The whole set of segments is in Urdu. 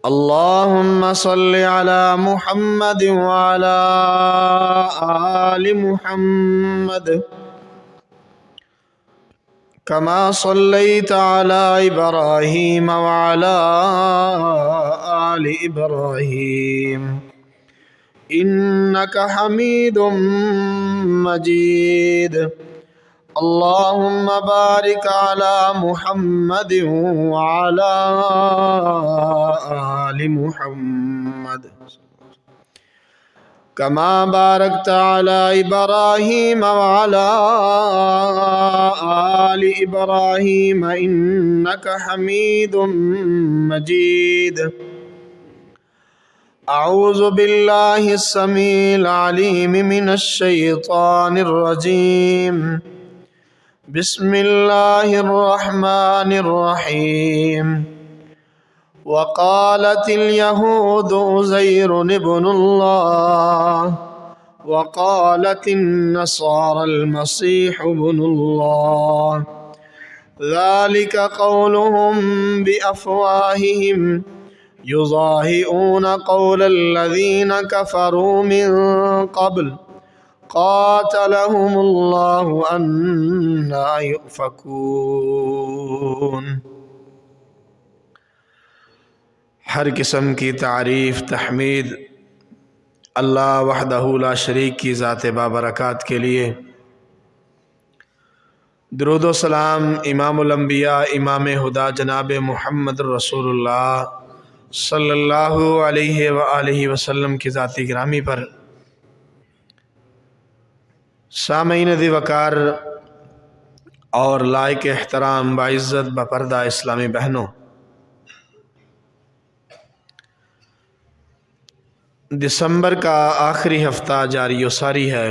اللهم صل على محمد وعلى آل محمد كما صليت على إبراهيم وعلى آل إبراهيم إنك حميد مجيد. اللهم بارك على محمد وعلى آل محمد كما باركت على إبراهيم وعلى آل إبراهيم إنك حميد مجيد. أعوذ بالله السميع العليم من الشيطان الرجيم. بسم الله الرحمن الرحيم. وقالت اليهود عزير ابن الله وقالت النصارى المسيح ابن الله ذلك قولهم بأفواههم يضاهئون قول الذين كفروا من قبل قاتلهم الله أنى يؤفكون. ہر قسم کی تعریف تحمید اللہ وحدہ لا شریک کی ذات بابرکات کے لیے. درود و سلام امام الانبیاء امام ہدا جناب محمد رسول اللہ صلی اللہ علیہ وآلہ وسلم کی ذاتی گرامی پر. سامعین ذی وقار اور لائق احترام باعزت بپردہ اسلامی بہنوں، دسمبر کا آخری ہفتہ جاری و ساری ہے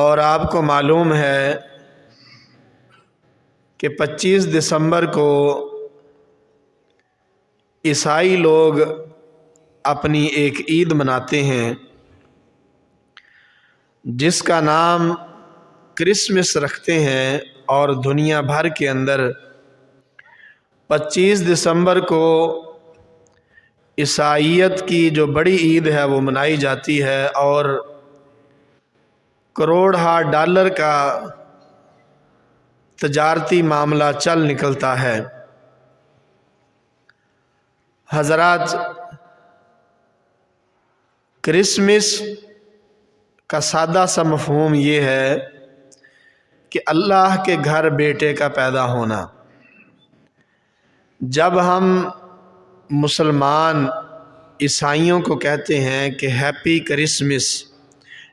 اور آپ کو معلوم ہے کہ 25 دسمبر کو عیسائی لوگ اپنی ایک عید مناتے ہیں جس کا نام کرسمس رکھتے ہیں، اور دنیا بھر کے اندر 25 دسمبر کو عیسائیت کی جو بڑی عید ہے وہ منائی جاتی ہے، اور کروڑہ ڈالر کا تجارتی معاملہ چل نکلتا ہے. حضرات، کرسمس کا سادہ سا مفہوم یہ ہے کہ اللہ کے گھر بیٹے کا پیدا ہونا. جب ہم مسلمان عیسائیوں کو کہتے ہیں کہ ہیپی کرسمس،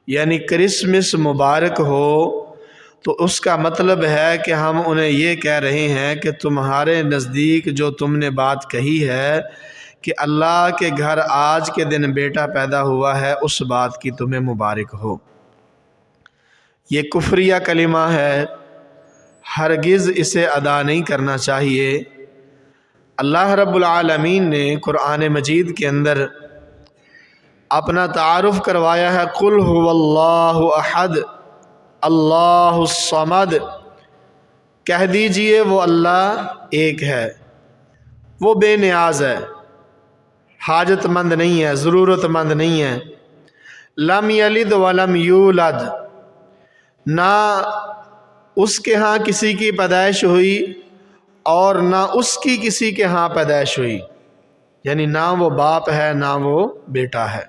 یعنی کرسمس مبارک ہو، تو اس کا مطلب ہے کہ ہم انہیں یہ کہہ رہے ہیں کہ تمہارے نزدیک جو تم نے بات کہی ہے کہ اللہ کے گھر آج کے دن بیٹا پیدا ہوا ہے، اس بات کی تمہیں مبارک ہو. یہ کفریہ کلمہ ہے، ہرگز اسے ادا نہیں کرنا چاہیے. اللہ رب العالمین نے قرآن مجید کے اندر اپنا تعارف کروایا ہے. قل هو اللہ احد اللہ الصمد، کہہ دیجئے وہ اللہ ایک ہے، وہ بے نیاز ہے، حاجت مند نہیں ہے، ضرورت مند نہیں ہے. لم یلد ولم یولد، نہ اس کے ہاں کسی کی پیدائش ہوئی اور نہ اس کی کسی کے ہاں پیدائش ہوئی، یعنی نہ وہ باپ ہے نہ وہ بیٹا ہے.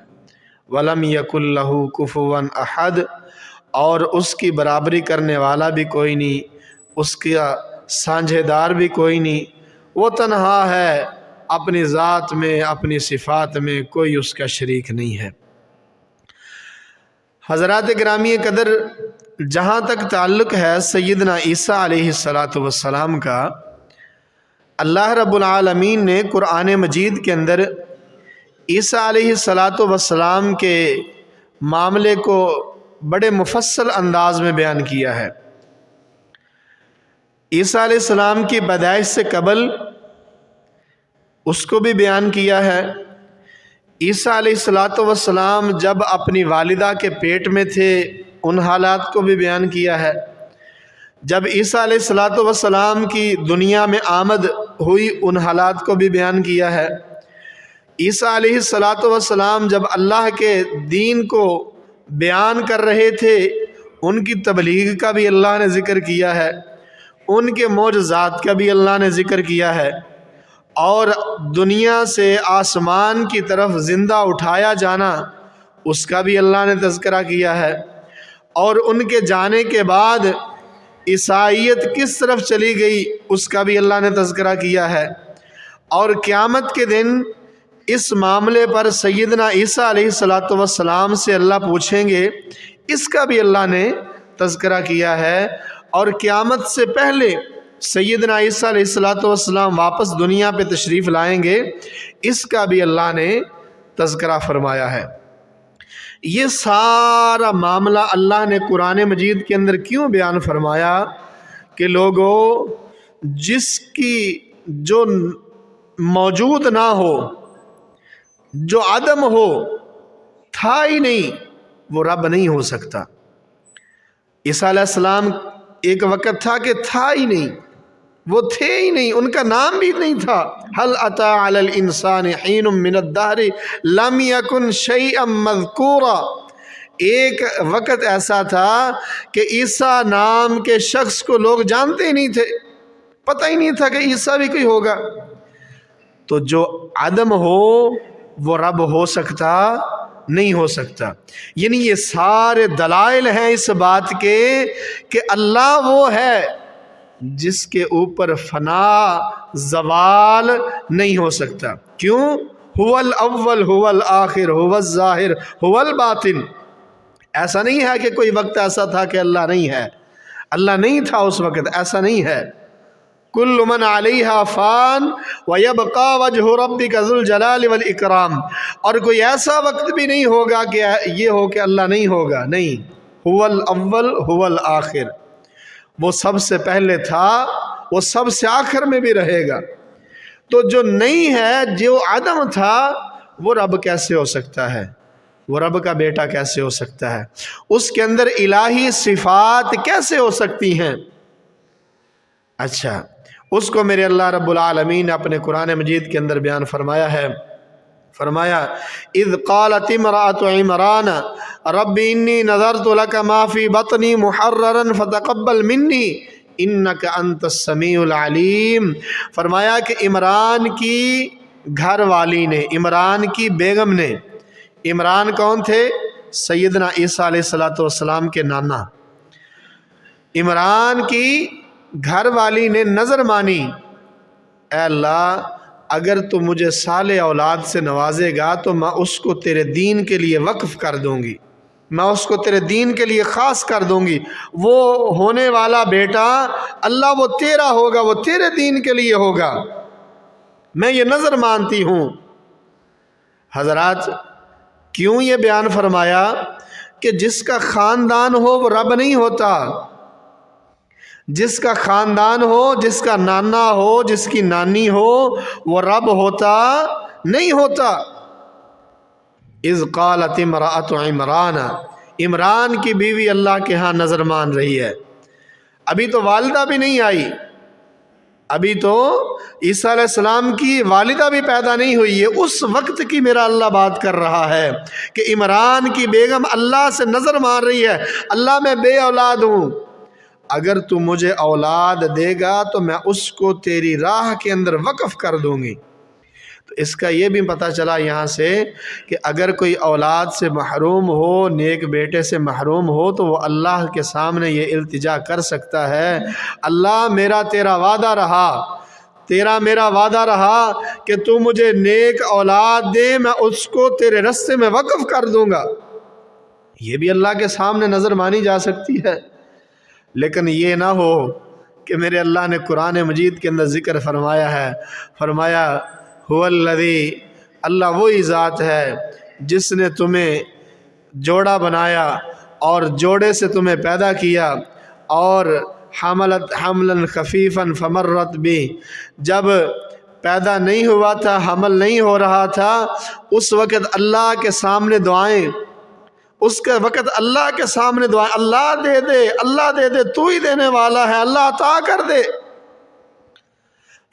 ولم یکن لہ کفوا احد، اور اس کی برابری کرنے والا بھی کوئی نہیں، اس کا سانجھے دار بھی کوئی نہیں. وہ تنہا ہے، اپنی ذات میں اپنی صفات میں کوئی اس کا شریک نہیں ہے. حضرات گرامی قدر، جہاں تک تعلق ہے سیدنا عیسیٰ علیہ السلام کا، اللہ رب العالمین نے قرآن مجید کے اندر عیسیٰ علیہ السلام کے معاملے کو بڑے مفصل انداز میں بیان کیا ہے. عیسیٰ علیہ السلام کی پیدائش سے قبل اس کو بھی بیان کیا ہے. عیسیٰ علیہ السلام جب اپنی والدہ کے پیٹ میں تھے ان حالات کو بھی بیان کیا ہے. جب عیسیٰ علیہ السلام کی دنیا میں آمد ہوئی ان حالات کو بھی بیان کیا ہے۔ عیسیٰ علیہ السلام جب اللہ کے دین کو بیان کر رہے تھے ان کی تبلیغ کا بھی اللہ نے ذکر کیا ہے، ان کے معجزات کا بھی اللہ نے ذکر کیا ہے، اور دنیا سے آسمان کی طرف زندہ اٹھایا جانا اس کا بھی اللہ نے تذکرہ کیا ہے، اور ان کے جانے کے بعد عیسائیت کس طرف چلی گئی اس کا بھی اللہ نے تذکرہ کیا ہے، اور قیامت کے دن اس معاملے پر سیدنا عیسیٰ علیہ السلام سے اللہ پوچھیں گے، اس کا بھی اللہ نے تذکرہ کیا ہے، اور قیامت سے پہلے سیدنا عیسیٰ علیہ السلام واپس دنیا پہ تشریف لائیں گے، اس کا بھی اللہ نے تذکرہ فرمایا ہے۔ یہ سارا معاملہ اللہ نے قرآن مجید کے اندر کیوں بیان فرمایا کہ لوگوں جس کی جو موجود نہ ہو، جو عدم ہو، تھا ہی نہیں، وہ رب نہیں ہو سکتا۔ عیسیٰ علیہ السلام ایک وقت تھا کہ تھا ہی نہیں، وہ تھے ہی نہیں، ان کا نام بھی نہیں تھا۔ هل اتى على الانسان حين من الدهر لم يكن شيئا مذكورا، ایک وقت ایسا تھا کہ عیسیٰ نام کے شخص کو لوگ جانتے ہی نہیں تھے، پتہ ہی نہیں تھا کہ عیسیٰ بھی کوئی ہوگا۔ تو جو عدم ہو وہ رب ہو سکتا نہیں ہو سکتا، یعنی یہ سارے دلائل ہیں اس بات کے کہ اللہ وہ ہے جس کے اوپر فنا زوال نہیں ہو سکتا۔ کیوں؟ هو الاول هو الآخر هو الظاہر هو الباطن۔ ایسا نہیں ہے کہ کوئی وقت ایسا تھا کہ اللہ نہیں ہے، اللہ نہیں تھا اس وقت، ایسا نہیں ہے۔ کل من علیہا فان ویبقى وجہ ربک ذو الجلال والاکرام، اور کوئی ایسا وقت بھی نہیں ہوگا کہ یہ ہو کہ اللہ نہیں ہوگا، نہیں۔ هو الاول هو الآخر، وہ سب سے پہلے تھا، وہ سب سے آخر میں بھی رہے گا۔ تو جو نہیں ہے، جو عدم تھا، وہ رب کیسے ہو سکتا ہے؟ وہ رب کا بیٹا کیسے ہو سکتا ہے؟ اس کے اندر الہی صفات کیسے ہو سکتی ہیں؟ اچھا، اس کو میرے اللہ رب العالمین نے اپنے قرآن مجید کے اندر بیان فرمایا ہے، فرمایا اذ قالت امرأة عمران رب انی نذرت لك ما في بطنی محررا فتقبل منی انک انت السمیع العلیم۔ فرمایا کہ عمران کی گھر والی نے، عمران کی بیگم نے، عمران کون تھے؟ سیدنا عیسیٰ علیہ السلام کے نانا۔ عمران کی گھر والی نے نظر مانی، اے اللہ اگر تو مجھے صالح اولاد سے نوازے گا تو میں اس کو تیرے دین کے لیے وقف کر دوں گی، میں اس کو تیرے دین کے لیے خاص کر دوں گی، وہ ہونے والا بیٹا اللہ وہ تیرا ہوگا، وہ تیرے دین کے لیے ہوگا، میں یہ نظر مانتی ہوں۔ حضرات کیوں یہ بیان فرمایا کہ جس کا خاندان ہو وہ رب نہیں ہوتا، جس کا خاندان ہو، جس کا نانا ہو، جس کی نانی ہو، وہ رب ہوتا نہیں ہوتا۔ اذ قالت امرأة عمران، عمران کی بیوی اللہ کے ہاں نظر مان رہی ہے، ابھی تو والدہ بھی نہیں آئی، ابھی تو عیسیٰ علیہ السلام کی والدہ بھی پیدا نہیں ہوئی ہے، اس وقت کی میرا اللہ بات کر رہا ہے کہ عمران کی بیگم اللہ سے نظر مان رہی ہے، اللہ میں بے اولاد ہوں، اگر تو مجھے اولاد دے گا تو میں اس کو تیری راہ کے اندر وقف کر دوں گی۔ تو اس کا یہ بھی پتہ چلا یہاں سے کہ اگر کوئی اولاد سے محروم ہو، نیک بیٹے سے محروم ہو، تو وہ اللہ کے سامنے یہ التجا کر سکتا ہے، اللہ میرا تیرا وعدہ رہا، تیرا میرا وعدہ رہا کہ تو مجھے نیک اولاد دے، میں اس کو تیرے رستے میں وقف کر دوں گا۔ یہ بھی اللہ کے سامنے نظر مانی جا سکتی ہے، لیکن یہ نہ ہو کہ میرے اللہ نے قرآن مجید کے اندر ذکر فرمایا ہے، فرمایا هو الذی، اللہ وہی ذات ہے جس نے تمہیں جوڑا بنایا اور جوڑے سے تمہیں پیدا کیا، اور حملت حملا خفیفا فمرت بھی، جب پیدا نہیں ہوا تھا، حمل نہیں ہو رہا تھا، اس وقت اللہ کے سامنے دعائیں، اس کے وقت اللہ کے سامنے دعائیں، اللہ دے دے، اللہ دے دے، تو ہی دینے والا ہے، اللہ عطا کر دے۔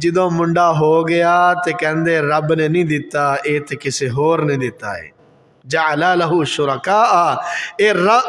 ਜਦੋਂ ਮੁੰਡਾ ਹੋ ਗਿਆ ਤੇ ਕਹਿੰਦੇ ਰੱਬ ਨੇ ਨਹੀਂ ਦਿੱਤਾ, ਇਹ ਤੇ ਕਿਸੇ ਹੋਰ ਨੇ ਦਿੱਤਾ ਹੈ। ਜਅਲਾ ਲਹੂ ਸ਼ੁਰਕਾ, ਇਹ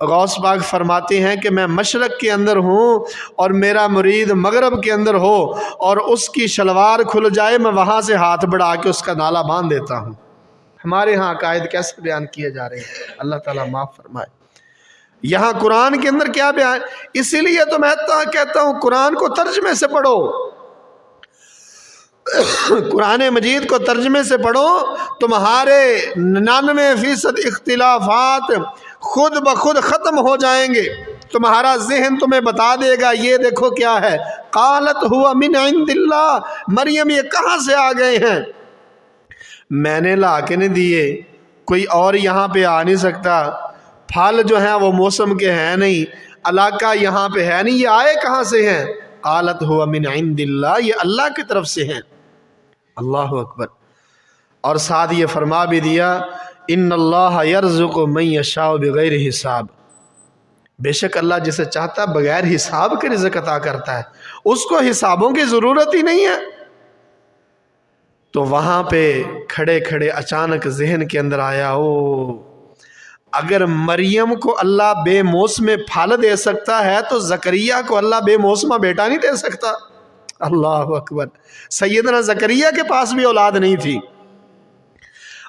غوث پاک فرماتے ہیں کہ میں مشرق کے اندر ہوں اور میرا مرید مغرب کے اندر ہو اور اس کی شلوار کھل جائے، میں وہاں سے ہاتھ بڑھا کے اس کا نالا باندھ دیتا ہوں۔ ہمارے ہاں عقائد کیسے بیان کیے جا رہے ہیں، اللہ تعالیٰ معاف فرمائے۔ یہاں قرآن کے اندر کیا بیان، اسی لیے تو میں کہتا ہوں قرآن کو ترجمے سے پڑھو، قرآن مجید کو ترجمے سے پڑھو، تمہارے 99% اختلافات خود بخود ختم ہو جائیں گے۔ تمہارا ذہن تمہیں بتا دے گا یہ دیکھو کیا ہے، قالت ہوا من عند اللہ، مریم یہ کہاں سے آ گئے ہیں، میں نے لا کے نہیں دیے، کوئی اور یہاں پہ آ نہیں سکتا، پھل جو ہیں وہ موسم کے ہیں نہیں، علاقہ یہاں پہ ہے نہیں، یہ آئے کہاں سے ہیں، قالت ہوا من عند اللہ، یہ اللہ کی طرف سے ہیں۔ اللہ اکبر۔ اور ساتھ یہ فرما بھی دیا ان اللہ یرزق من یشاء بغیر حساب، بے شک اللہ جسے چاہتا ہے بغیر حساب کے رزق عطا کرتا ہے، اس کو حسابوں کی ضرورت ہی نہیں ہے۔ تو وہاں پہ کھڑے کھڑے اچانک ذہن کے اندر آیا، اگر مریم کو اللہ بے موسم پھل دے سکتا ہے تو زکریہ کو اللہ بے موسمہ بیٹا نہیں دے سکتا۔ اللہ اکبر۔ سیدنا زکریہ کے پاس بھی اولاد نہیں تھی،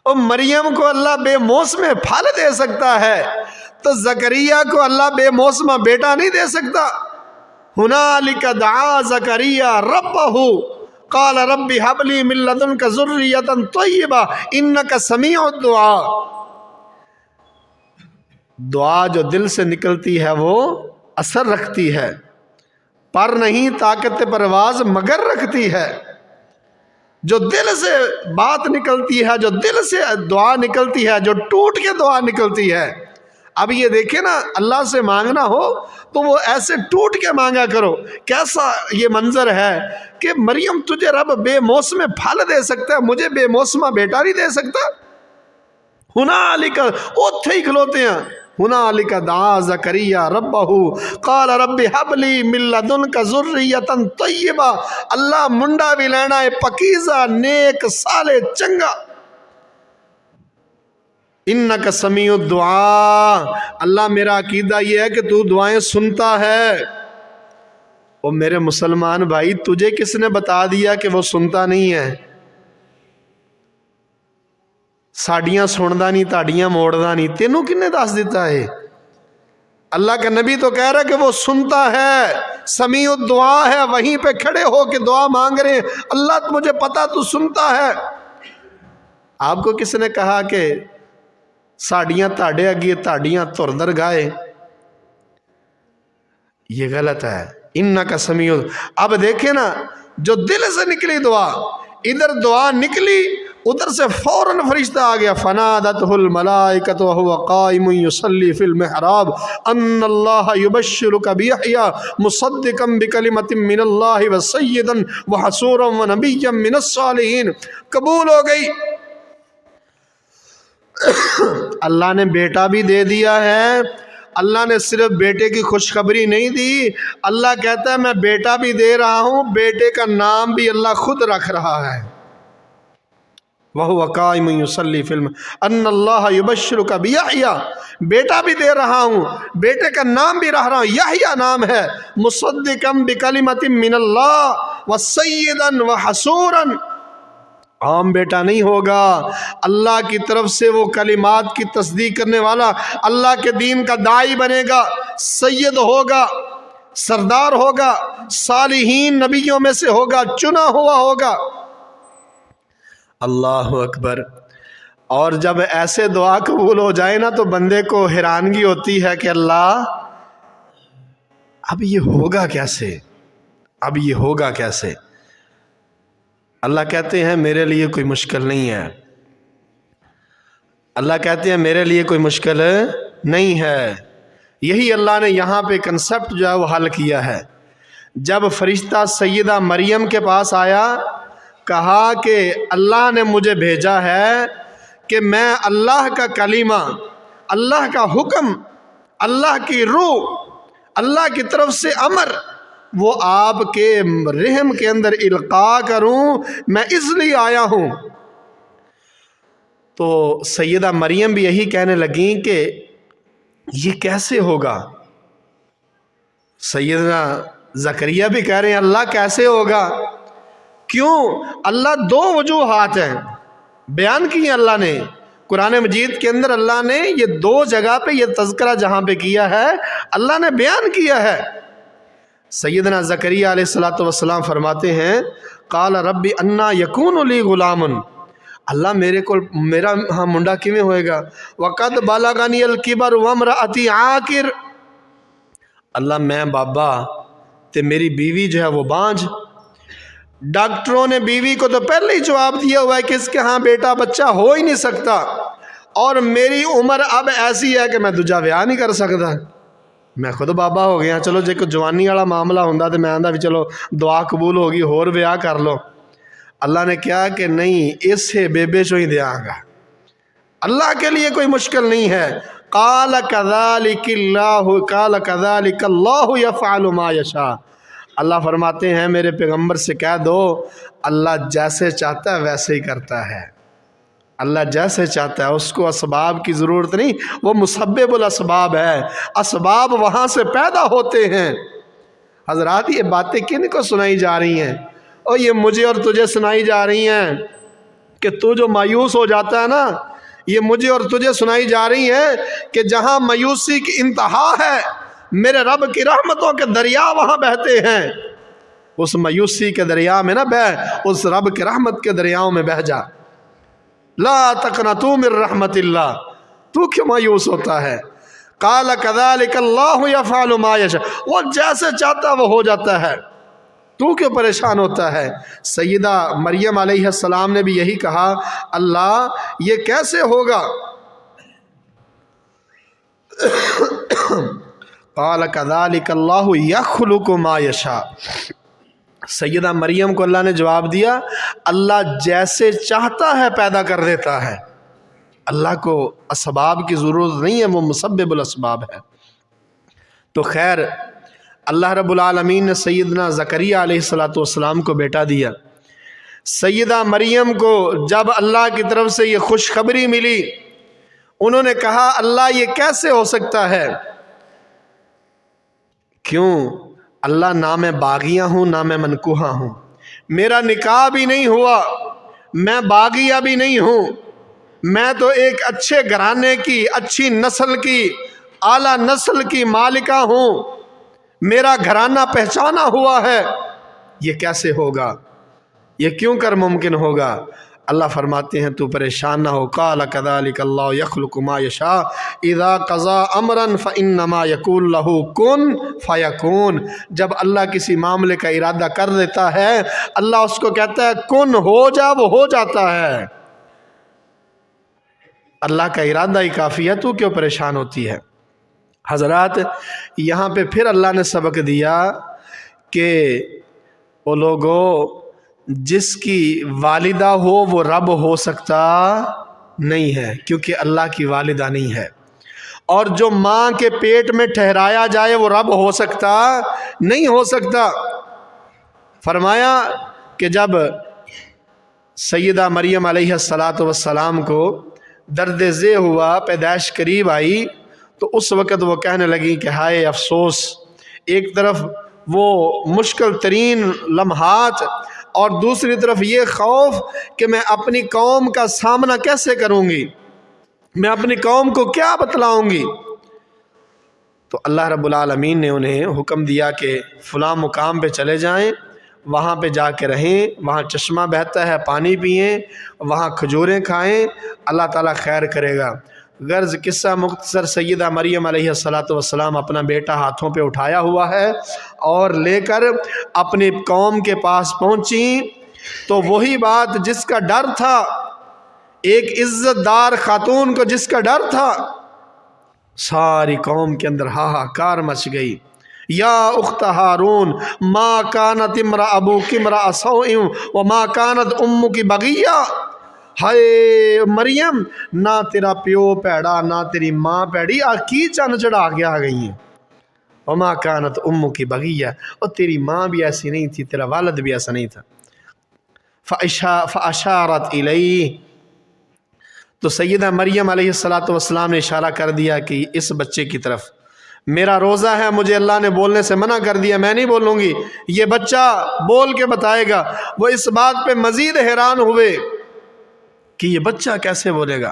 اور مریم کو اللہ بے موسم پھل دے سکتا ہے تو زکریہ کو اللہ بے موسمہ بیٹا نہیں دے سکتا۔ ہنالک دعا زکریہ ربہ قال رب ہب لی من لدنک ذریۃ طیبہ انک سمیع الدعاء۔ دعا جو دل سے نکلتی ہے وہ اثر رکھتی ہے، پر نہیں طاقت پرواز مگر رکھتی ہے۔ جو دل سے بات نکلتی ہے، جو دل سے دعا نکلتی ہے، جو ٹوٹ کے دعا نکلتی ہے۔ اب یہ دیکھیں نا، اللہ سے مانگنا ہو تو وہ ایسے ٹوٹ کے مانگا کرو۔ کیسا یہ منظر ہے کہ مریم تجھے رب بے موسم پھل دے سکتا ہے، مجھے بے موسمہ بیٹا نہیں دے سکتا۔ ہنالک، اوتھے ہی کھلوتے ہیں، ہنالک دعا زکریہ ربہ قال رب ہب لی من لدنک ذریۃ طیبہ۔ اللہ منڈا بھی لینا ہے پکیزہ، نیک، صالح، چنگا۔ انک سمیع الدعاء، اللہ میرا عقیدہ یہ ہے کہ تو دعائیں سنتا ہے۔ اور میرے مسلمان بھائی، تجھے کس نے بتا دیا کہ وہ سنتا نہیں ہے؟ ساڑیاں سندا نہیں، تاڑیاں موڑدا نہیں، تینوں کنے دس دیتا ہے؟ اللہ کا نبی تو کہہ رہا ہے کہ وہ سنتا ہے، سمیع الدعاء ہے، وہیں پہ کھڑے ہو کے دعا مانگ رہے ہیں، اللہ مجھے پتا تو سنتا ہے۔ آپ کو کس نے کہا کہ ساڑیاں تاڑے اگے تاڑیاں تردر گائے؟ یہ غلط ہے۔ انکا سمیع۔ اب دیکھیں نا، جو دل سے نکلی دعا، ادھر دعا نکلی، ادھر سے فوراً فرشتہ آ گیا، فنادتہ الملائکۃ وہو قائم یصلی فی المحراب ان اللہ یبشرک بیحییٰ مصدقا بکلمۃ من اللہ وسیدا وحصورا ونبیا من الصالحین۔ قبول ہو گئی، اللہ نے بیٹا بھی دے دیا ہے۔ اللہ نے صرف بیٹے کی خوشخبری نہیں دی، اللہ کہتا ہے میں بیٹا بھی دے رہا ہوں، بیٹے کا نام بھی اللہ خود رکھ رہا ہے۔ وَهُوَ قَائِمٌ يُصَلِّي فِي ان اللہ یبشرک بیحییٰ، بیٹا بھی دے رہا ہوں، بیٹے کا نام بھی رکھ رہا ہوں، یحییٰ نام ہے، مصدقا بکلمۃ من اللہ وسیدا وحصورا، عام بیٹا نہیں ہوگا، اللہ کی طرف سے وہ کلمات کی تصدیق کرنے والا، اللہ کے دین کا داعی بنے گا، سید ہوگا، سردار ہوگا، صالحین نبیوں میں سے ہوگا، چنا ہوا ہوگا۔ اللہ اکبر۔ اور جب ایسے دعا قبول ہو جائے نا تو بندے کو حیرانگی ہوتی ہے کہ اللہ اب یہ ہوگا کیسے، اب یہ ہوگا کیسے؟ اللہ کہتے ہیں میرے لیے کوئی مشکل نہیں ہے، اللہ کہتے ہیں میرے لیے کوئی مشکل نہیں ہے۔ یہی اللہ نے یہاں پہ کنسپٹ جو ہے وہ حل کیا ہے۔ جب فرشتہ سیدہ مریم کے پاس آیا، کہا کہ اللہ نے مجھے بھیجا ہے کہ میں اللہ کا کلمہ، اللہ کا حکم، اللہ کی روح، اللہ کی طرف سے امر وہ آپ کے رحم کے اندر القاء کروں، میں اس لیے آیا ہوں۔ تو سیدہ مریم بھی یہی کہنے لگیں کہ یہ کیسے ہوگا؟ سیدنا زکریا بھی کہہ رہے ہیں اللہ کیسے ہوگا؟ کیوں؟ اللہ دو وجوہات ہیں بیان کی ہیں اللہ نے قرآن مجید کے اندر، اللہ نے یہ دو جگہ پہ یہ تذکرہ جہاں پہ کیا ہے اللہ نے بیان کیا ہے۔ سیدنا زکریا علیہ الصلوۃ والسلام فرماتے ہیں قال رب انا یکون لی غلام، اللہ میرا ہاں منڈا کیویں ہوئے گا؟ وقد بلغنی الکبر وامرأتی عاقر، اللہ میں بابا تے میری بیوی جو ہے وہ بانجھ۔ ڈاکٹروں نے بیوی کو تو پہلے ہی جواب دیا ہوا ہے کہ اس کے ہاں بیٹا بچہ ہو ہی نہیں سکتا، اور میری عمر اب ایسی ہے کہ میں دوجا بیاہ نہیں کر سکتا، میں خود بابا ہو گیا۔ چلو جے کوئی جوانی والا معاملہ ہوندا تو میں آندا بھی چلو دعا قبول ہوگی ہور بیاہ کر لو۔ اللہ نے کہا کہ نہیں، اسے بیبے چو ہی دیاں گا، اللہ کے لیے کوئی مشکل نہیں ہے۔ قال كذلك اللہ يفعل ما يشاء، اللہ فرماتے ہیں میرے پیغمبر سے کہہ دو اللہ جیسے چاہتا ہے ویسے ہی کرتا ہے، اللہ جیسے چاہتا ہے، اس کو اسباب کی ضرورت نہیں، وہ مسبب الاسباب ہے، اسباب وہاں سے پیدا ہوتے ہیں۔ حضرات یہ باتیں کن کو سنائی جا رہی ہیں؟ اور یہ مجھے اور تجھے سنائی جا رہی ہیں کہ تو جو مایوس ہو جاتا ہے نا، یہ مجھے اور تجھے سنائی جا رہی ہیں کہ جہاں مایوسی کی انتہا ہے میرے رب کی رحمتوں کے دریا وہاں بہتے ہیں، اس مایوسی کے دریا میں نہ بہ، اس رب کے رحمت کے دریاؤں میں بہ جا۔ لا تقنطوا من رحمت اللہ، تو کیوں مایوس ہوتا ہے؟ قال كذلك اللہ يفعل ما يشاء، وہ جیسے چاہتا وہ ہو جاتا ہے، تو کیوں پریشان ہوتا ہے؟ سیدہ مریم علیہ السلام نے بھی یہی کہا اللہ یہ کیسے ہوگا؟ قال كذلك اللہ يخلق ما يشاء، سیدہ مریم کو اللہ نے جواب دیا اللہ جیسے چاہتا ہے پیدا کر دیتا ہے، اللہ کو اسباب کی ضرورت نہیں ہے، وہ مسبب الاسباب ہے۔ تو خیر اللہ رب العالمین نے سیدنا زکریا علیہ السلام کو بیٹا دیا۔ سیدہ مریم کو جب اللہ کی طرف سے یہ خوشخبری ملی، انہوں نے کہا اللہ یہ کیسے ہو سکتا ہے؟ کیوں؟ اللہ نہ میں باغیہ ہوں نہ میں منکوہہ ہوں، میرا نکاح بھی نہیں ہوا، میں باغیہ بھی نہیں ہوں، میں تو ایک اچھے گھرانے کی، اچھی نسل کی، اعلیٰ نسل کی مالکہ ہوں، میرا گھرانہ پہچانا ہوا ہے، یہ کیسے ہوگا؟ یہ کیوں کر ممکن ہوگا؟ اللہ فرماتے ہیں تو پریشان نہ ہو، قال كذلك اللہ يخلق ما يشاء اذا قضى امرا فانما يقول له کن فیکون، جب اللہ کسی معاملے کا ارادہ کر دیتا ہے اللہ اس کو کہتا ہے کن ہو جا، وہ ہو جاتا ہے۔ اللہ کا ارادہ ہی کافی ہے، تو کیوں پریشان ہوتی ہے؟ حضرات یہاں پہ پھر اللہ نے سبق دیا کہ وہ لوگوں جس کی والدہ ہو وہ رب ہو سکتا نہیں ہے، کیونکہ اللہ کی والدہ نہیں ہے، اور جو ماں کے پیٹ میں ٹھہرایا جائے وہ رب ہو سکتا نہیں ہو سکتا۔ فرمایا کہ جب سیدہ مریم علیہ السلام کو درد ذہ ہوا، پیدائش قریب آئی، تو اس وقت وہ کہنے لگی کہ ہائے افسوس، ایک طرف وہ مشکل ترین لمحات اور دوسری طرف یہ خوف کہ میں اپنی قوم کا سامنا کیسے کروں گی، میں اپنی قوم کو کیا بتلاؤں گی۔ تو اللہ رب العالمین نے انہیں حکم دیا کہ فلاں مقام پہ چلے جائیں، وہاں پہ جا کے رہیں، وہاں چشمہ بہتا ہے پانی پئیں، وہاں کھجوریں کھائیں، اللہ تعالیٰ خیر کرے گا۔ غرض قصہ مختصر، سیدہ مریم علیہ السلام اپنا بیٹا ہاتھوں پہ اٹھایا ہوا ہے اور لے کر اپنی قوم کے پاس پہنچیں، تو وہی بات جس کا ڈر تھا، ایک عزت دار خاتون کو جس کا ڈر تھا، ساری قوم کے اندر ہاہاکار مچ گئی۔ یا اخت ہارون ما کانت ابوک امرأ سوء وما کانت امک بغیہ، ہائے مریم نہ تیرا پیو پیڑا نہ تیری ماں پیڑی، کی چن چڑھا کے آ گئی ہیں۔ وما کانت امک بغیہ، اور تیری ماں بھی ایسی نہیں تھی، تیرا والد بھی ایسا نہیں تھا۔ فاشارت الیہ، تو سیدہ مریم علیہ السلام نے اشارہ کر دیا کہ اس بچے کی طرف، میرا روزہ ہے، مجھے اللہ نے بولنے سے منع کر دیا، میں نہیں بولوں گی، یہ بچہ بول کے بتائے گا۔ وہ اس بات پہ مزید حیران ہوئے کہ یہ بچہ کیسے بولے گا۔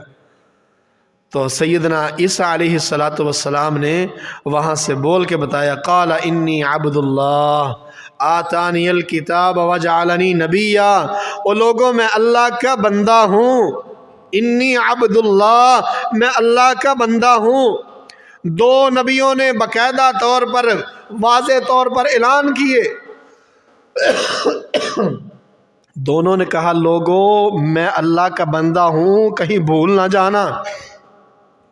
تو سیدنا عیسیٰ علیہ السلام نے وہاں سے بول کے بتایا، قال انی عبد اللہ آتانی الکتاب وجعلنی نبیا، او لوگوں میں اللہ کا بندہ ہوں، انی عبد اللہ، میں اللہ کا بندہ ہوں۔ دو نبیوں نے باقاعدہ طور پر، واضح طور پر اعلان کیے، دونوں نے کہا لوگوں میں اللہ کا بندہ ہوں، کہیں بھول نہ جانا۔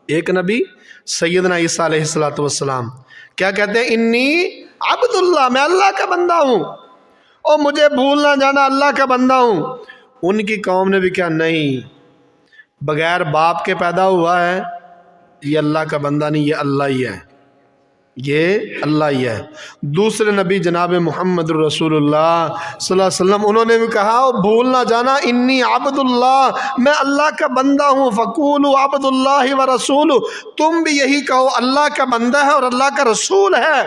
ایک نبی سیدنا عیسیٰ علیہ السلام کیا کہتے ہیں، انی عبد اللہ، میں اللہ کا بندہ ہوں، اور مجھے بھول نہ جانا، اللہ کا بندہ ہوں۔ ان کی قوم نے بھی کیا، نہیں، بغیر باپ کے پیدا ہوا ہے، یہ اللہ کا بندہ نہیں، یہ اللہ ہی ہے، یہ اللہ ہی ہے۔ دوسرے نبی جناب محمد رسول اللہ صلی اللہ علیہ وسلم، انہوں نے بھی کہا بھول نہ جانا، انی عبد اللہ، میں اللہ کا بندہ ہوں، فقولوا عبد اللہ ورسول، تم بھی یہی کہو اللہ کا بندہ ہے اور اللہ کا رسول ہے۔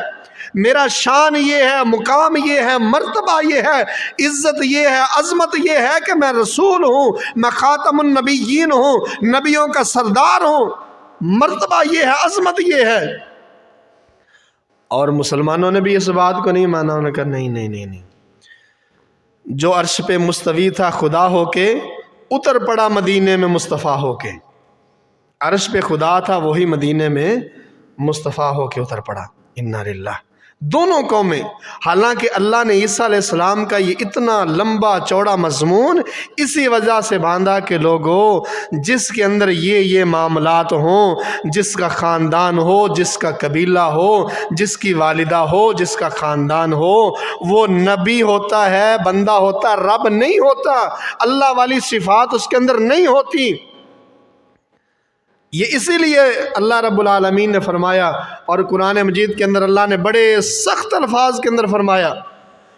میرا شان یہ ہے، مقام یہ ہے، مرتبہ یہ ہے، عزت یہ ہے، عظمت یہ ہے کہ میں رسول ہوں، میں خاتم النبیین ہوں، نبیوں کا سردار ہوں، مرتبہ یہ ہے، عظمت یہ ہے۔ اور مسلمانوں نے بھی اس بات کو نہیں مانا، انہوں نے کہا نہیں نہیں نہیں نہیں، جو عرش پہ مستوی تھا خدا ہو کے اتر پڑا مدینے میں مصطفیٰ ہو کے، عرش پہ خدا تھا وہی مدینے میں مصطفیٰ ہو کے اتر پڑا۔ انا للہ، دونوں قومیں، حالانکہ اللہ نے عیسیٰ علیہ السلام کا یہ اتنا لمبا چوڑا مضمون اسی وجہ سے باندھا کہ لوگوں جس کے اندر یہ معاملات ہوں، جس کا خاندان ہو، جس کا قبیلہ ہو، جس کی والدہ ہو، جس کا خاندان ہو، وہ نبی ہوتا ہے، بندہ ہوتا ہے، رب نہیں ہوتا، اللہ والی صفات اس کے اندر نہیں ہوتی۔ یہ اسی لیے اللہ رب العالمین نے فرمایا، اور قرآن مجید کے اندر اللہ نے بڑے سخت الفاظ کے اندر فرمایا،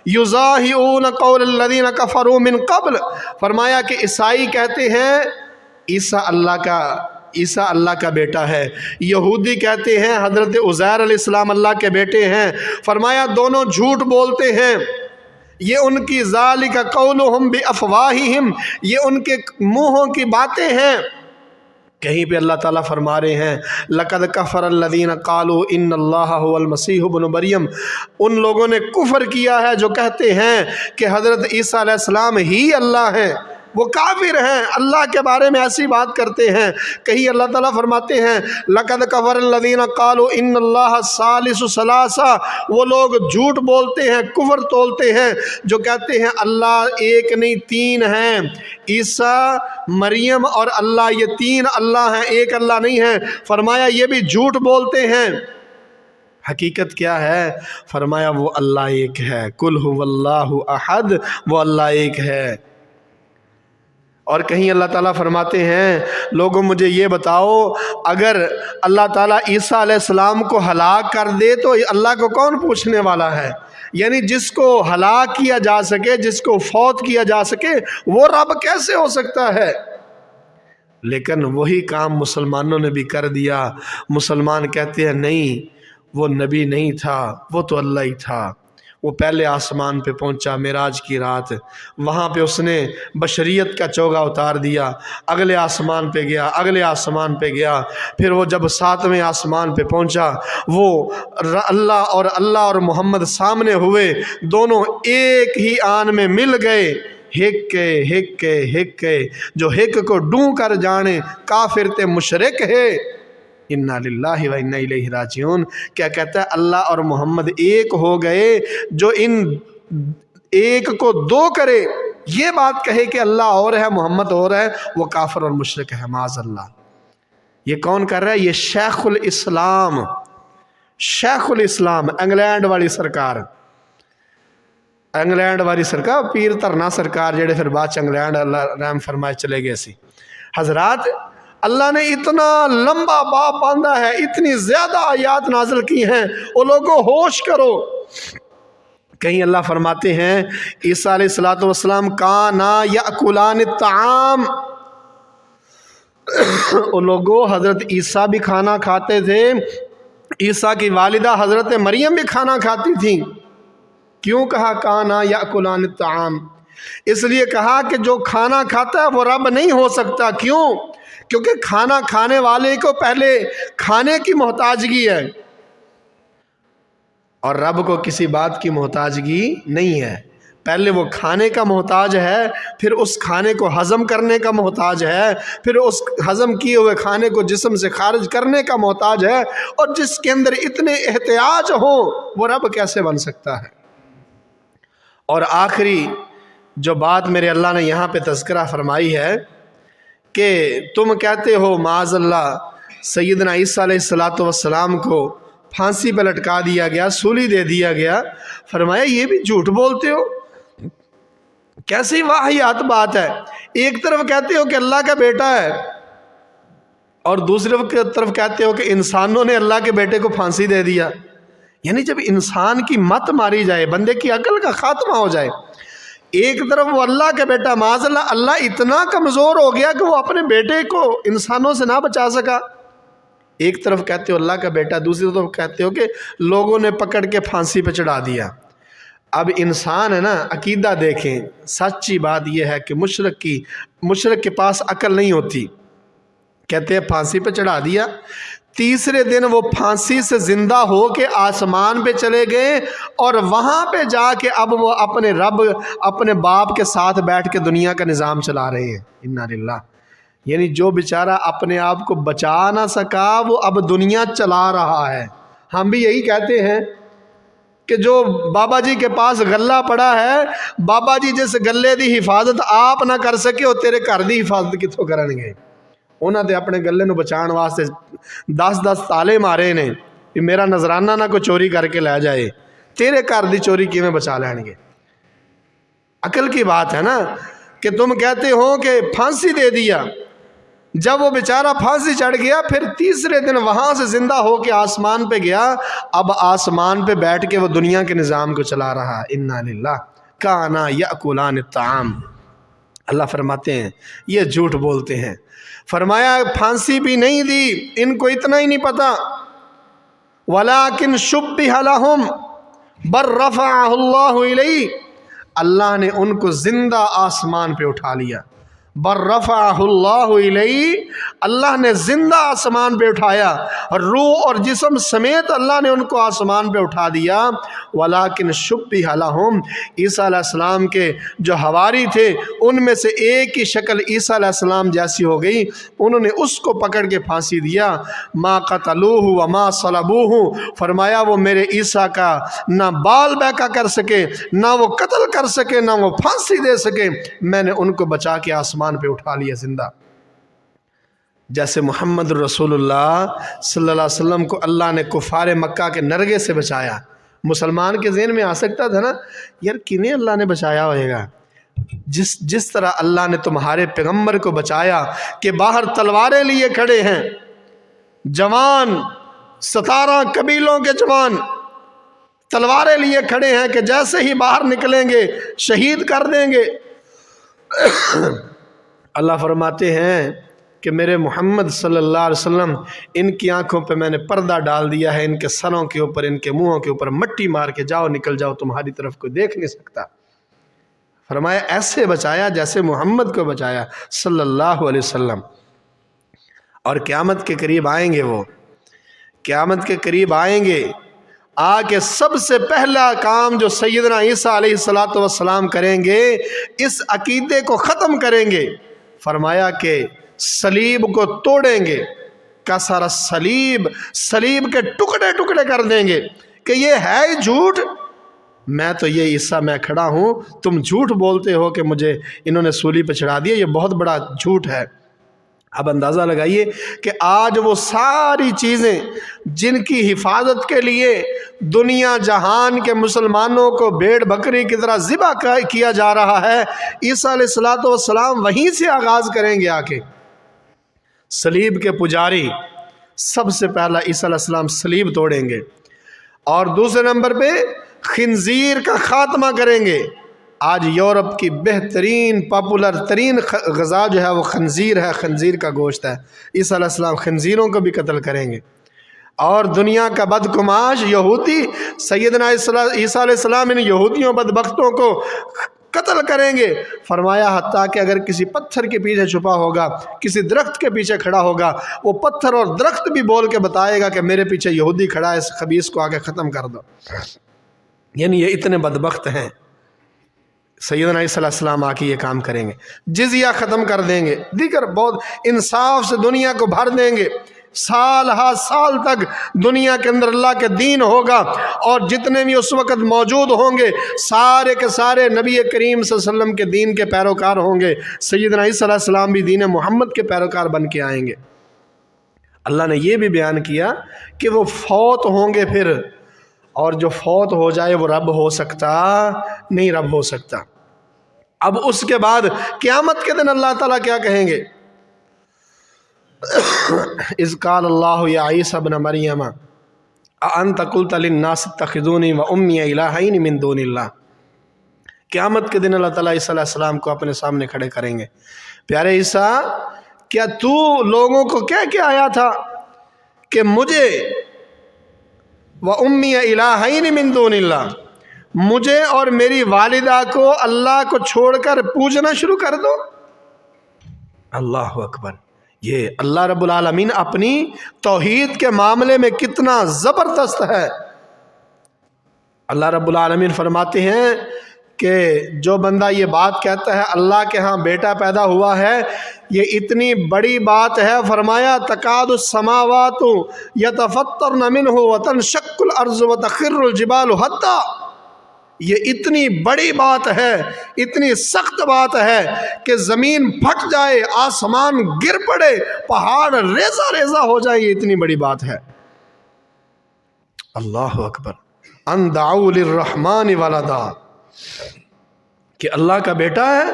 یضاہئون قول الذین کفروا من قبل، فرمایا کہ عیسائی کہتے ہیں عیسیٰ اللہ کا بیٹا ہے، یہودی کہتے ہیں حضرت عزیر علیہ السلام اللہ کے بیٹے ہیں، فرمایا دونوں جھوٹ بولتے ہیں، یہ ان کی ذالک قولہم بافواہہم، یہ ان کے منہوں کی باتیں ہیں۔ کہیں پہ اللہ تعالیٰ فرما رہے ہیں لقد کفر الذین قالوا ان اللہ هو المسیح ابن مریم، ان لوگوں نے کفر کیا ہے جو کہتے ہیں کہ حضرت عیسیٰ علیہ السلام ہی اللہ ہیں، وہ کافر ہیں، اللہ کے بارے میں ایسی بات کرتے ہیں۔ کہیں اللہ تعالیٰ فرماتے ہیں لقد کفر الذین قالوا ان اللہ ثالث ثلاثہ، وہ لوگ جھوٹ بولتے ہیں، کفر تولتے ہیں جو کہتے ہیں اللہ ایک نہیں تین ہیں، عیسیٰ، مریم اور اللہ، یہ تین اللہ ہیں، ایک اللہ نہیں ہے۔ فرمایا یہ بھی جھوٹ بولتے ہیں۔ حقیقت کیا ہے؟ فرمایا وہ اللہ ایک ہے، قل هو اللہ احد، وہ اللہ ایک ہے۔ اور کہیں اللہ تعالیٰ فرماتے ہیں لوگوں مجھے یہ بتاؤ، اگر اللہ تعالیٰ عیسیٰ علیہ السلام کو ہلاک کر دے تو اللہ کو کون پوچھنے والا ہے؟ یعنی جس کو ہلاک کیا جا سکے، جس کو فوت کیا جا سکے، وہ رب کیسے ہو سکتا ہے؟ لیکن وہی کام مسلمانوں نے بھی کر دیا۔ مسلمان کہتے ہیں نہیں، وہ نبی نہیں تھا، وہ تو اللہ ہی تھا، وہ پہلے آسمان پہ پہنچا معراج کی رات، وہاں پہ اس نے بشریت کا چوگا اتار دیا، اگلے آسمان پہ گیا، اگلے آسمان پہ گیا، پھر وہ جب 7ویں آسمان پہ پہنچا، وہ اللہ اور محمد سامنے ہوئے، دونوں ایک ہی آن میں مل گئے۔ ہک کے جو ہک کو ڈوں کر جانے، کافر تے مشرک ہے۔ انا للہ و انا الیہ راجعون۔ کیا کہتا ہے؟ اللہ اور محمد ایک ہو گئے، جو ان ایک کو دو کرے، یہ بات کہے کہ اللہ اور ہے محمد اور ہے، وہ کافر اور مشرک ہے، معاذ اللہ۔ یہ کون کر رہا ہے؟ یہ شیخ الاسلام انگلینڈ والی سرکار، پیر ترنا سرکار جڑے پھر بعد چ انگلینڈ اللہ رحم فرمائے چلے گئے سی۔ حضرات اللہ نے اتنا لمبا باب باندھا ہے، اتنی زیادہ آیات نازل کی ہیں، وہ لوگوں ہوش کرو۔ کہیں اللہ فرماتے ہیں عیسیٰ علیہ السلام کانا یاکلان الطعام، وہ لوگوں حضرت عیسیٰ بھی کھانا کھاتے تھے، عیسیٰ کی والدہ حضرت مریم بھی کھانا کھاتی تھیں۔ کیوں کہا کانا یاکلان الطعام؟ اس لیے کہا کہ جو کھانا کھاتا ہے وہ رب نہیں ہو سکتا۔ کیوں؟ کیونکہ کھانا کھانے والے کو پہلے کھانے کی محتاجگی ہے، اور رب کو کسی بات کی محتاجگی نہیں ہے۔ پہلے وہ کھانے کا محتاج ہے، پھر اس کھانے کو ہضم کرنے کا محتاج ہے، پھر اس ہضم کیے ہوئے کھانے کو جسم سے خارج کرنے کا محتاج ہے، اور جس کے اندر اتنے احتیاج ہوں وہ رب کیسے بن سکتا ہے؟ اور آخری جو بات میرے اللہ نے یہاں پہ تذکرہ فرمائی ہے کہ تم کہتے ہو معاذ اللہ سیدنا عیسیٰ علیہ السلام کو پھانسی پہ لٹکا دیا گیا، سولی دے دیا گیا۔ فرمایا یہ بھی جھوٹ بولتے ہو، کیسی واہیات بات ہے۔ ایک طرف کہتے ہو کہ اللہ کا بیٹا ہے، اور دوسری طرف کہتے ہو کہ انسانوں نے اللہ کے بیٹے کو پھانسی دے دیا۔ یعنی جب انسان کی مت ماری جائے، بندے کی عقل کا خاتمہ ہو جائے، ایک طرف وہ اللہ کا بیٹا معاذ اللہ، اللہ اتنا کمزور ہو گیا کہ وہ اپنے بیٹے کو انسانوں سے نہ بچا سکا۔ ایک طرف کہتے ہو اللہ کا بیٹا، دوسری طرف کہتے ہو کہ لوگوں نے پکڑ کے پھانسی پہ چڑھا دیا۔ اب انسان ہے نا، عقیدہ دیکھیں، سچی بات یہ ہے کہ مشرک کے پاس عقل نہیں ہوتی۔ کہتے ہیں پھانسی پہ چڑھا دیا، تیسرے دن وہ پھانسی سے زندہ ہو کے آسمان پہ چلے گئے، اور وہاں پہ جا کے اب وہ اپنے رب، اپنے باپ کے ساتھ بیٹھ کے دنیا کا نظام چلا رہے ہیں۔ انا للہ، یعنی جو بیچارہ اپنے آپ کو بچا نہ سکا وہ اب دنیا چلا رہا ہے۔ ہم بھی یہی کہتے ہیں کہ جو بابا جی کے پاس غلہ پڑا ہے، بابا جی جس گلے دی حفاظت آپ نہ کر سکے، وہ تیرے گھر دی حفاظت کتوں کرن گے؟ انہوں نے اپنے گلے نو بچان واسطے 10 تالے مارے نے کہ میرا نذرانہ نہ کوئی چوری کر کے لے جائے، تیرے گھر دی چوری کیویں بچا لین گے؟ عقل کی بات ہے نا کہ تم کہتے ہو کہ پھانسی دے دیا، جب وہ بیچارہ پھانسی چڑھ گیا پھر تیسرے دن وہاں سے زندہ ہو کے آسمان پہ گیا، اب آسمان پہ بیٹھ کے وہ دنیا کے نظام کو چلا رہا۔ انا للہ کانا یاکلان الطعام۔ اللہ فرماتے ہیں یہ جھوٹ بولتے ہیں۔ فرمایا پھانسی بھی نہیں دی، ان کو اتنا ہی نہیں پتا، وَلَٰكِنْ شُبِّهَ لَهُمْ بَلْ رَفَعَهُ اللَّهُ إِلَيْهِ، اللہ نے ان کو زندہ آسمان پہ اٹھا لیا۔ بَلْ رَفَعَهُ اللَّهُ إِلَيْهِ، اللہ نے زندہ آسمان پہ اٹھایا، روح اور جسم سمیت اللہ نے ان کو آسمان پہ اٹھا دیا۔ وَلَٰكِنْ شُبِّهَ لَهُمْ، عیسیٰ علیہ السلام کے جو حواری تھے ان میں سے ایک کی شکل عیسیٰ علیہ السلام جیسی ہو گئی، انہوں نے اس کو پکڑ کے پھانسی دیا۔ مَا قَتَلُوهُ وَمَا صَلَبُوهُ، فرمایا وہ میرے عیسیٰ کا نہ بال بیکا کر سکے، نہ وہ قتل کر سکے، نہ وہ پھانسی دے سکے، میں نے ان کو بچا کے آسمان پہ اٹھا لیا زندہ۔ جیسے محمد رسول اللہ صلی اللہ علیہ وسلم کو اللہ نے کفار مکہ کے نرگے سے بچایا، مسلمان کے ذہن میں آ سکتا تھا نا یار کنہیں اللہ نے بچایا ہوئے گا، جس طرح اللہ نے تمہارے پیغمبر کو بچایا کہ باہر تلواریں لیے کھڑے ہیں، جوان 17 قبیلوں کے جوان تلواریں لیے کھڑے ہیں کہ جیسے ہی باہر نکلیں گے شہید کر دیں گے۔ اللہ فرماتے ہیں کہ میرے محمد صلی اللہ علیہ وسلم ان کی آنکھوں پہ میں نے پردہ ڈال دیا ہے، ان کے سروں کے اوپر، ان کے منہوں کے اوپر مٹی مار کے جاؤ نکل جاؤ، تمہاری طرف کوئی دیکھ نہیں سکتا۔ فرمایا ایسے بچایا جیسے محمد کو بچایا صلی اللہ علیہ وسلم۔ اور قیامت کے قریب آئیں گے، وہ قیامت کے قریب آئیں گے، آ کے سب سے پہلا کام جو سیدنا عیسیٰ علیہ السلام کریں گے اس عقیدے کو ختم کریں گے۔ فرمایا کہ صلیب کو توڑیں گے، کسر الصلیب، صلیب کے ٹکڑے ٹکڑے کر دیں گے کہ یہ ہے ہی جھوٹ، میں تو یہ عیسیٰ میں کھڑا ہوں، تم جھوٹ بولتے ہو کہ مجھے انہوں نے سولی پہ چڑھا دیا، یہ بہت بڑا جھوٹ ہے۔ اب اندازہ لگائیے کہ آج وہ ساری چیزیں جن کی حفاظت کے لیے دنیا جہان کے مسلمانوں کو بھیڑ بکری کی طرح ذبح کیا جا رہا ہے، عیسیٰ علیہ السلام وہیں سے آغاز کریں گے۔ آ کے صلیب کے پجاری سب سے پہلا عیسیٰ علیہ السلام صلیب توڑیں گے، اور دوسرے نمبر پہ خنزیر کا خاتمہ کریں گے، آج یورپ کی بہترین پاپولر ترین غذا جو ہے وہ خنزیر ہے، خنزیر کا گوشت ہے۔ عیسیٰ علیہ السلام خنزیروں کو بھی قتل کریں گے۔ اور دنیا کا بدگماش یہودی سیدنا عیسیٰ علیہ السلام ان یہودیوں بدبختوں کو قتل کریں گے۔ فرمایا حتیٰ کہ اگر کسی پتھر کے پیچھے چھپا ہوگا، کسی درخت کے پیچھے کھڑا ہوگا، وہ پتھر اور درخت بھی بول کے بتائے گا کہ میرے پیچھے یہودی کھڑا ہے، اس خبیث کو آگے ختم کر دو۔ یعنی یہ اتنے بدبخت ہیں۔ سیدنا عیسیٰ علیہ السلام آ کے یہ کام کریں گے، جزیہ ختم کر دیں گے، دیگر بہت انصاف سے دنیا کو بھر دیں گے۔ سال ہا سال تک دنیا کے اندر اللہ کے دین ہوگا، اور جتنے بھی اس وقت موجود ہوں گے سارے کے سارے نبی کریم صلی اللہ علیہ وسلم کے دین کے پیروکار ہوں گے۔ سیدنا عیسیٰ علیہ السلام بھی دین محمد کے پیروکار بن کے آئیں گے۔ اللہ نے یہ بھی بیان کیا کہ وہ فوت ہوں گے پھر، اور جو فوت ہو جائے وہ رب ہو سکتا نہیں، رب ہو سکتا۔ اب اس کے بعد قیامت کے دن اللہ تعالیٰ کیا کہیں گے؟ اذ قال اللہ یا عیسیٰ ابن مریم اانت قلت للناس اتخذونی و امی الہین من دون اللہ۔ قیامت کے دن اللہ تعالیٰ عیسیٰ علیہ السلام کو اپنے سامنے کھڑے کریں گے۔ پیارے عیسیٰ، کیا تو لوگوں کو کہہ کے آیا تھا کہ مجھے و امی الہین من دون اللہ، مجھے اور میری والدہ کو اللہ کو چھوڑ کر پوجنا شروع کر دو؟ اللہ اکبر! یہ اللہ رب العالمین اپنی توحید کے معاملے میں کتنا زبردست ہے۔ اللہ رب العالمین فرماتے ہیں کہ جو بندہ یہ بات کہتا ہے اللہ کے ہاں بیٹا پیدا ہوا ہے، یہ اتنی بڑی بات ہے۔ فرمایا تکاد السماوات یتفطرن منہ وتنشق الارض وتخر الجبال حتی، یہ اتنی بڑی بات ہے، اتنی سخت بات ہے کہ زمین پھٹ جائے، آسمان گر پڑے، پہاڑ ریزہ ریزہ ہو جائے، یہ اتنی بڑی بات ہے۔ اللہ اکبر! ان دعوا للرحمن ولدا، کہ اللہ کا بیٹا ہے،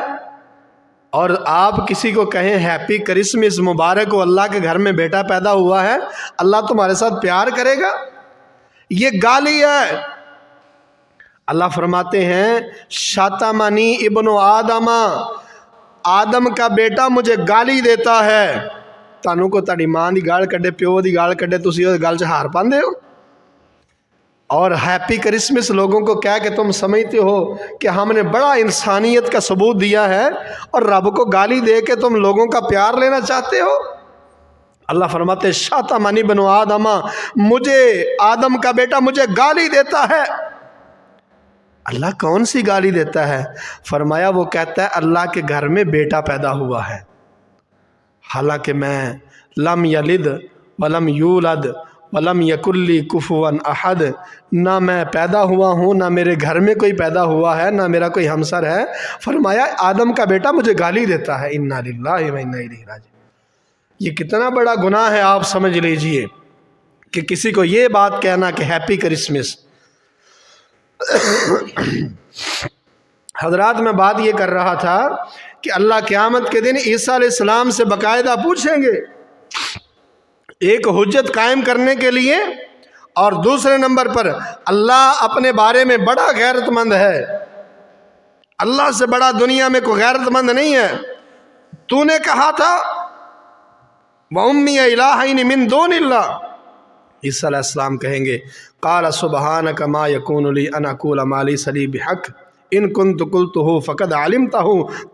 اور آپ کسی کو کہیں ہیپی کرسمس مبارک ہو، اللہ کے گھر میں بیٹا پیدا ہوا ہے، اللہ تمہارے ساتھ پیار کرے گا؟ یہ گالی ہے۔ اللہ فرماتے ہیں شاتمنی ابن آدم، آدم کا بیٹا مجھے گالی دیتا ہے۔ تانوں کو تاڑی ماں دی گال کڈے، پیو دی گال کڈے، تسی اس گال سے ہار پاندے ہو؟ اور ہیپی کرسمس لوگوں کو کہہ کہ تم سمجھتے ہو کہ ہم نے بڑا انسانیت کا ثبوت دیا ہے، اور رب کو گالی دے کے تم لوگوں کا پیار لینا چاہتے ہو؟ اللہ فرماتے شاتمنی ابن آدم، مجھے آدم کا بیٹا مجھے گالی دیتا ہے۔ اللہ کون سی گالی دیتا ہے؟ فرمایا وہ کہتا ہے اللہ کے گھر میں بیٹا پیدا ہوا ہے، حالانکہ میں لم یلد ولم یولد ولم یکن لی کفوا احد، نہ میں پیدا ہوا ہوں، نہ میرے گھر میں کوئی پیدا ہوا ہے، نہ میرا کوئی ہمسر ہے۔ فرمایا آدم کا بیٹا مجھے گالی دیتا ہے۔ انا للہ و انا الیہ راجعون۔ یہ کتنا بڑا گناہ ہے، آپ سمجھ لیجئے کہ کسی کو یہ بات کہنا کہ ہیپی کرسمس۔ حضرات میں بات یہ کر رہا تھا کہ اللہ قیامت کے دن عیسیٰ علیہ السلام سے باقاعدہ پوچھیں گے، ایک حجت قائم کرنے کے لیے، اور دوسرے نمبر پر اللہ اپنے بارے میں بڑا غیرت مند ہے، اللہ سے بڑا دنیا میں کوئی غیرت مند نہیں ہے۔ تو نے کہا تھا وَأُمِّيَ إِلَٰهَيْنِ مِن دُونِ اللَّهِ، عیسیٰ علیہ السلام کہیں گے قال سبحانک ما یکون لی ان اقول ما لیس لی بحق ان کنت قلتہ فقد علمتہ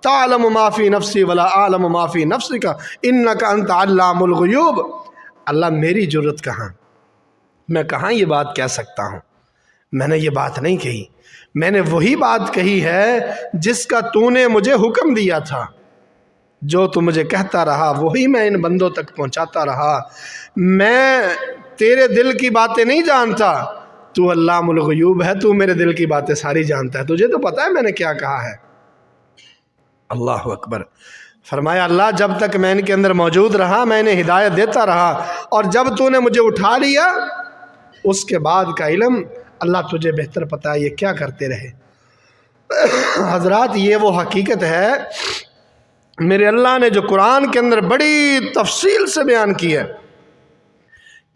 تعلم ما فی نفسی ولا اعلم ما فی نفسک انک انت علام الغیوب۔ اللہ میری جرت کہاں، میں کہاں یہ بات کہہ سکتا ہوں؟ میں نے یہ بات نہیں کہی، میں نے وہی بات کہی ہے جس کا تو نے مجھے حکم دیا تھا، جو تو مجھے کہتا رہا وہی میں ان بندوں تک پہنچاتا رہا۔ میں تیرے دل کی باتیں نہیں جانتا، تو علام الغیوب ہے، تو میرے دل کی باتیں ساری جانتا ہے، تجھے تو پتہ ہے میں نے کیا کہا ہے۔ اللہ اکبر! فرمایا اللہ جب تک میں ان کے اندر موجود رہا میں انہیں ہدایت دیتا رہا، اور جب تو نے مجھے اٹھا لیا اس کے بعد کا علم اللہ تجھے بہتر پتہ ہے یہ کیا کرتے رہے۔ حضرات یہ وہ حقیقت ہے میرے اللہ نے جو قرآن کے اندر بڑی تفصیل سے بیان کی ہے،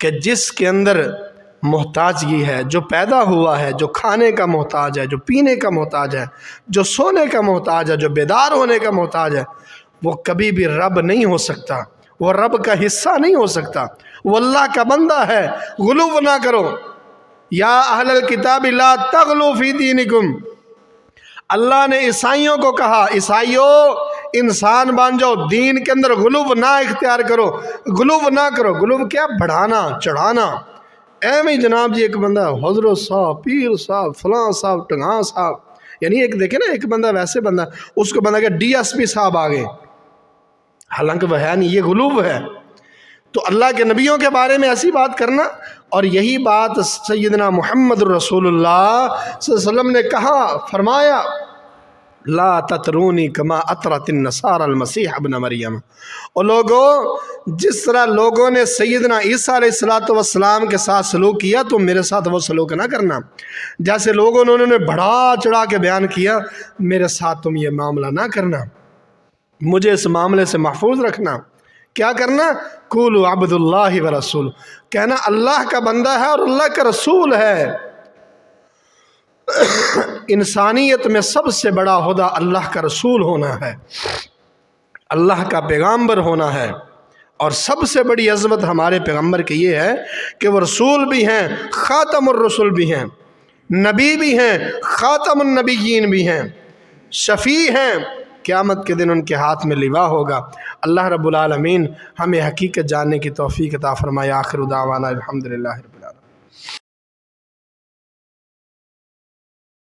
کہ جس کے اندر محتاجگی ہے، جو پیدا ہوا ہے، جو کھانے کا محتاج ہے، جو پینے کا محتاج ہے، جو سونے کا محتاج ہے، جو بیدار ہونے کا محتاج ہے، وہ کبھی بھی رب نہیں ہو سکتا، وہ رب کا حصہ نہیں ہو سکتا، وہ اللہ کا بندہ ہے۔ غلو نہ کرو، یا اہل الکتاب لا تغلو فی دینکم، اللہ نے عیسائیوں کو کہا عیسائیوں انسان بن جاؤ، دین کے اندر غلو نہ اختیار کرو، غلو نہ کرو۔ غلو کیا؟ بڑھانا چڑھانا۔ میں جناب جی ایک بندہ حضرت صاحب، پیر صاحب، فلاں صاحب، ٹنگاں صاحب، یعنی ایک دیکھیں نا، ایک بندہ ویسے بندہ، اس کو بندہ کہ ڈی ایس پی صاحب آگے، حالانکہ وہ ہے نہیں، یہ غلو ہے۔ تو اللہ کے نبیوں کے بارے میں ایسی بات کرنا، اور یہی بات سیدنا محمد رسول اللہ صلی اللہ علیہ وسلم نے کہا، فرمایا لا تطرونی کما اطرت النصارى المسیح ابن مریم۔ اور لوگوں، جس طرح لوگوں نے سیدنا عیسیٰ علیہ السلام کے ساتھ سلوک کیا، تو میرے ساتھ وہ سلوک نہ کرنا۔ جیسے لوگوں نے انہوں نے بڑھا چڑھا کے بیان کیا، میرے ساتھ تم یہ معاملہ نہ کرنا، مجھے اس معاملے سے محفوظ رکھنا۔ کیا کرنا؟ قولوا عبد اللہ ورسول، کہنا اللہ کا بندہ ہے اور اللہ کا رسول ہے۔ انسانیت میں سب سے بڑا عہدہ اللہ کا رسول ہونا ہے، اللہ کا پیغمبر ہونا ہے، اور سب سے بڑی عظمت ہمارے پیغمبر کی یہ ہے کہ وہ رسول بھی ہیں، خاتم الرسل بھی ہیں، نبی بھی ہیں، خاتم النبیین بھی ہیں، شفیع ہیں، قیامت کے دن ان کے ہاتھ میں لوا ہوگا۔ اللہ رب العالمین ہمیں حقیقت جاننے کی توفیق عطا فرمائے۔ آخر دعوانا الحمدللہ۔